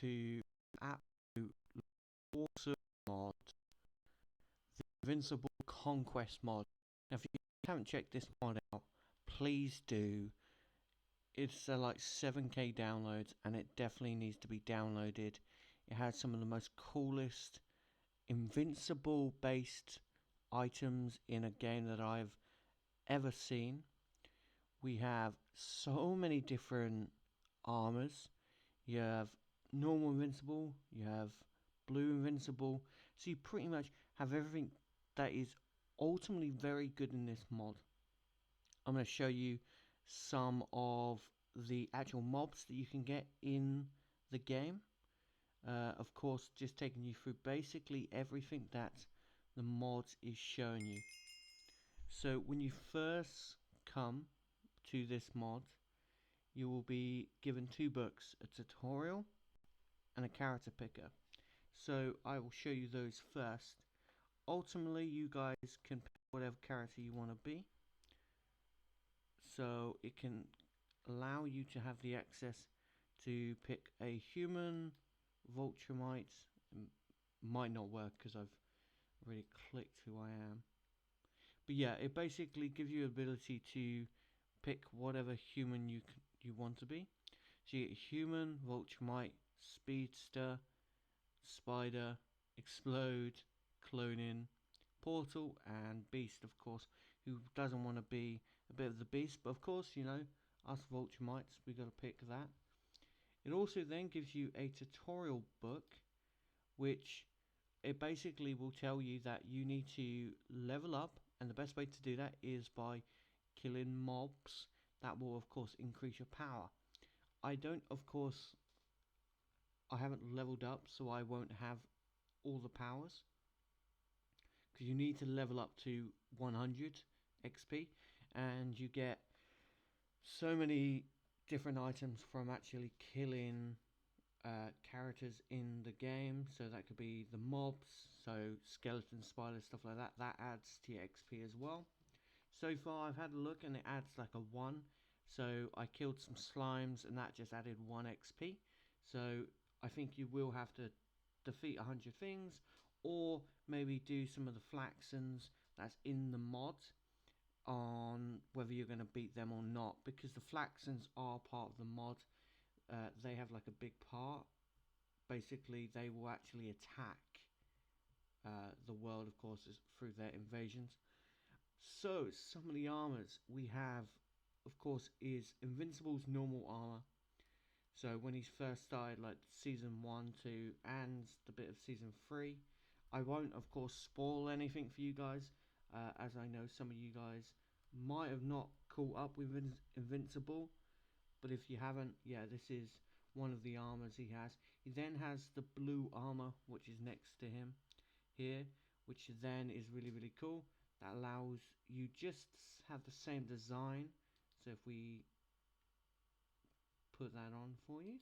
to an absolute awesome mod, the Invincible Conquest mod. Now, if you haven't checked this mod out, please do. It's like 7k downloads, and it definitely needs to be downloaded. It has some of the most coolest invincible based items in a game that I've ever seen. We have so many different armors. You have normal invincible, you have blue invincible, so you pretty much have everything that is ultimately very good in this mod. I'm going to show you some of the actual mobs that you can get in the game. Of course, just taking you through basically everything that the mod is showing you. So when you first come to this mod, you will be given two books, a tutorial and a character picker. So I will show you those first. Ultimately, you guys can pick whatever character you want to be. So it can allow you to have the access to pick a human, Vulturemite. Might not work because I've already clicked who I am. But yeah, it basically gives you the ability to pick whatever human you want to be. So you get human, Vulturemite, Speedster, Spider, Explode, Cloning, Portal, and Beast, of course. Who doesn't want to be a bit of the Beast? But of course, you know, us Vulturemites, we got to pick that. It also then gives you a tutorial book, which it basically will tell you that you need to level up, and the best way to do that is by killing mobs. That will of course increase your power. I don't, of course, I haven't leveled up, so I won't have all the powers, because you need to level up to 100 XP, and you get so many different items from actually killing characters in the game. So that could be the mobs, so skeletons, spiders, stuff like that. That adds to your XP as well. So far I've had a look and it adds like a 1. So I killed some slimes and that just added 1 XP. So I think you will have to defeat 100 things, or maybe do some of the flaxens that's in the mod on whether you're going to beat them or not, because the flaxens are part of the mod. They have like a big part. Basically they will actually attack the world, of course, through their invasions. So some of the armors we have, of course, is Invincible's normal armor. So when he's first started, like season 1, 2 and the bit of season 3, I won't of course spoil anything for you guys, as I know some of you guys might have not caught up with Invincible. But if you haven't, yeah, this is one of the armors he has. He then has the blue armor, which is next to him here, which then is really, really cool. That allows you just have the same design. So if we put that on for you,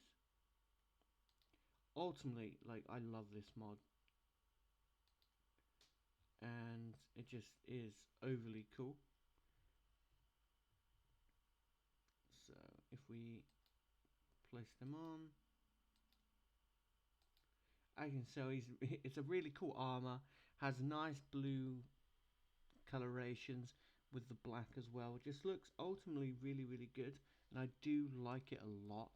ultimately, like, I love this mod, and it just is overly cool. So if we place them on, I can see it's a really cool armor, has nice blue colorations with the black as well. It just looks ultimately really, really good, and I do like it a lot.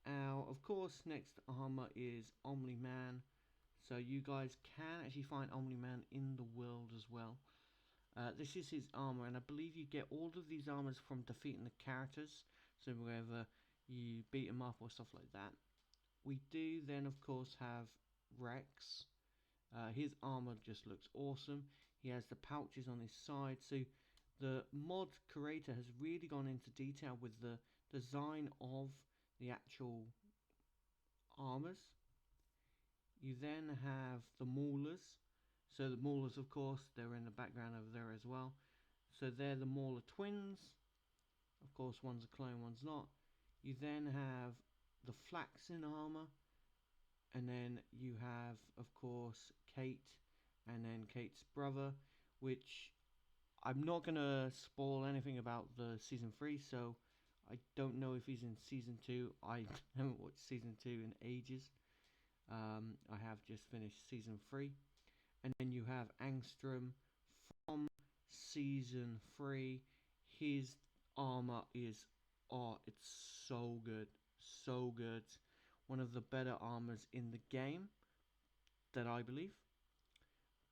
Now, of course, next armor is Omni-Man. So you guys can actually find Omni-Man in the world as well. This is his armor, and I believe you get all of these armors from defeating the characters. So wherever you beat them up or stuff like that. We do then, of course, have Rex. His armor just looks awesome. He has the pouches on his side. So the mod creator has really gone into detail with the design of the actual armors. You then have the Maulers. So the Maulers, of course, they're in the background over there as well. So they're the Mauler twins. Of course, one's a clone, one's not. You then have the Flaxen armor. And then you have, of course, Kate, and then Kate's brother, which I'm not going to spoil anything about the season 3, so I don't know if he's in season 2. I haven't watched season 2 in ages. I have just finished season 3. And then you have Angstrom from season 3. His armor is, oh, it's so good. So good. One of the better armors in the game, that I believe.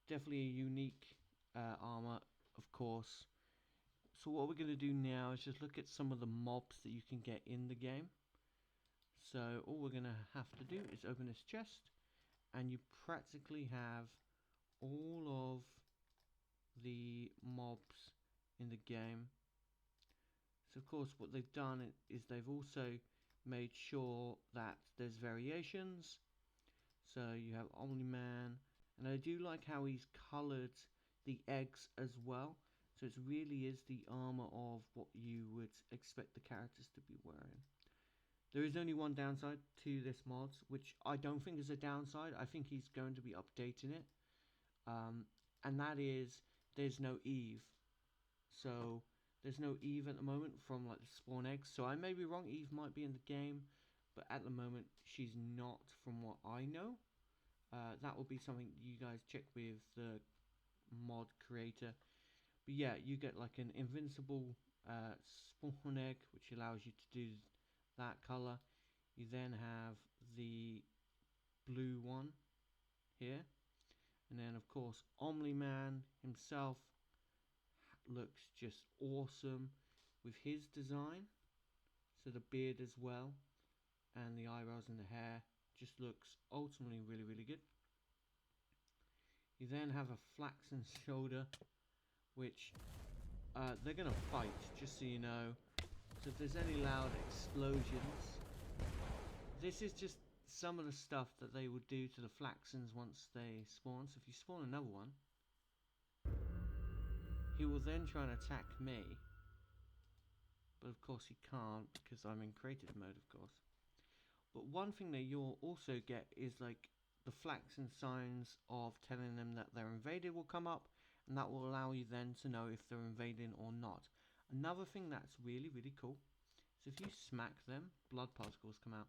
Definitely a unique armor, of course. So what we're going to do now is just look at some of the mobs that you can get in the game. So all we're going to have to do is open this chest, and you practically have all of the mobs in the game. So of course what they've done is they've also made sure that there's variations. So you have Omni-Man, and I do like how he's coloured the eggs as well. So it really is the armour of what you would expect the characters to be wearing. There is only one downside to this mod, which I don't think is a downside. I think he's going to be updating it. And that is, there's no Eve. So there's no Eve at the moment from like the spawn eggs. So I may be wrong, Eve might be in the game, but at the moment she's not from what I know. That will be something you guys check with the mod creator. But yeah, you get like an invincible spawn egg, which allows you to do that color. You then have the blue one here, and then of course Omni-Man himself looks just awesome with his design. So the beard as well, and the eyebrows and the hair just looks ultimately really good. You then have a flaxen shoulder, which they're gonna fight, just so you know. So if there's any loud explosions, this is just some of the stuff that they would do to the flaxens once they spawn. So if you spawn another one, he will then try and attack me. But of course he can't, because I'm in creative mode, of course. But one thing that you'll also get is like the flaxen signs of telling them that they're invaded will come up, and that will allow you then to know if they're invading or not. Another thing that's really cool is if you smack them, blood particles come out.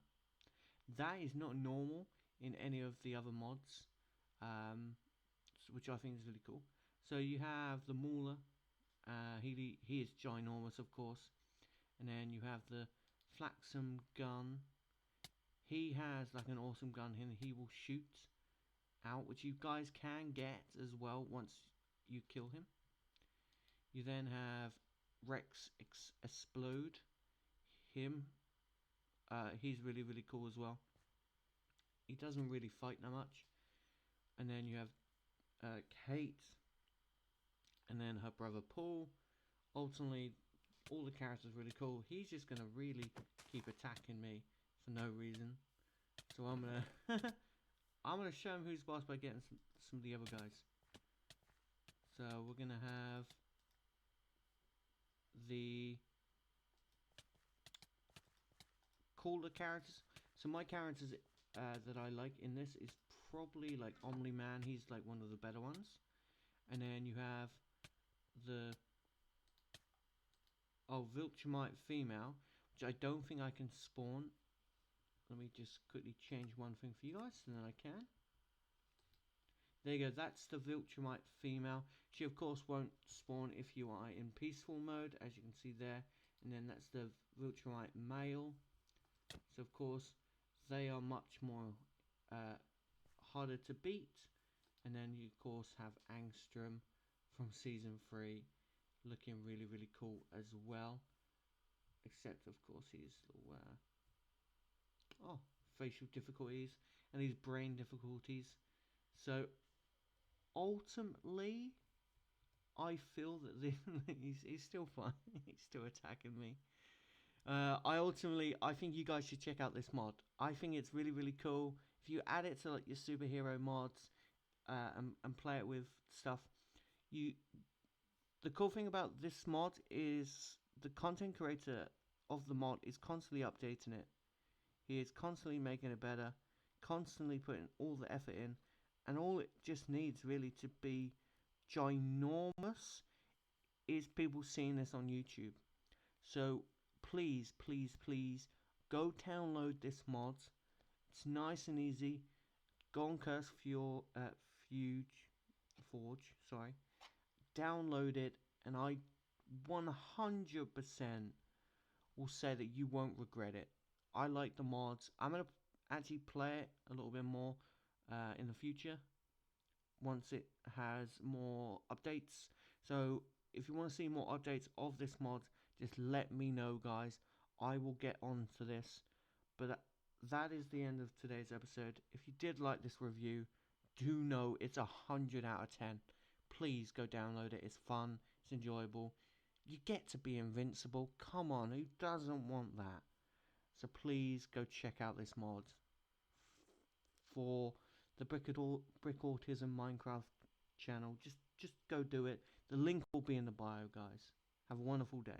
That is not normal in any of the other mods, which I think is really cool. So you have the Mauler, he is ginormous, of course, and then you have the Flaxen gun. He has like an awesome gun here, and he will shoot out, which you guys can get as well once you kill him. You then have Rex Explode. Him, he's really cool as well. He doesn't really fight that much. And then you have Kate, and then her brother Paul. Ultimately, all the characters are really cool. He's just gonna really keep attacking me for no reason. So I'm gonna I'm gonna show him who's boss by getting some of the other guys. So we're gonna have the cooler characters. So my characters that I like in this is probably like Omni-Man. He's like one of the better ones. And then you have the Viltrumite female, which I don't think I can spawn. Let me just quickly change one thing for you guys, and then I can. There you go, that's the Viltrumite female. She of course won't spawn if you are in peaceful mode, as you can see there. And then that's the Viltrumite male. So of course they are much more harder to beat. And then you of course have Angstrom from season 3, looking really cool as well. Except of course his little facial difficulties and his brain difficulties. So ultimately, I feel that he's still fine. He's still attacking me. I think you guys should check out this mod. I think it's really cool. If you add it to like your superhero mods and play it with stuff, the cool thing about this mod is the content creator of the mod is constantly updating it. He is constantly making it better, constantly putting all the effort in, and all it just needs really to be ginormous is people seeing this on YouTube. So please, please, please go download this mod. It's nice and easy. Go on Curse Forge, sorry. Download it, and I 100% will say that you won't regret it. I like the mods. I'm gonna actually play it a little bit more in the future once it has more updates. So if you want to see more updates of this mod, just let me know, guys. I will get on to this. But that is the end of today's episode. If you did like this review, do know it's 100 out of 10. Please go download it. It's fun. It's enjoyable. You get to be invincible. Come on, who doesn't want that? So please go check out this mod for the Brick Autism Minecraft channel. Just go do it. The link will be in the bio, guys. Have a wonderful day.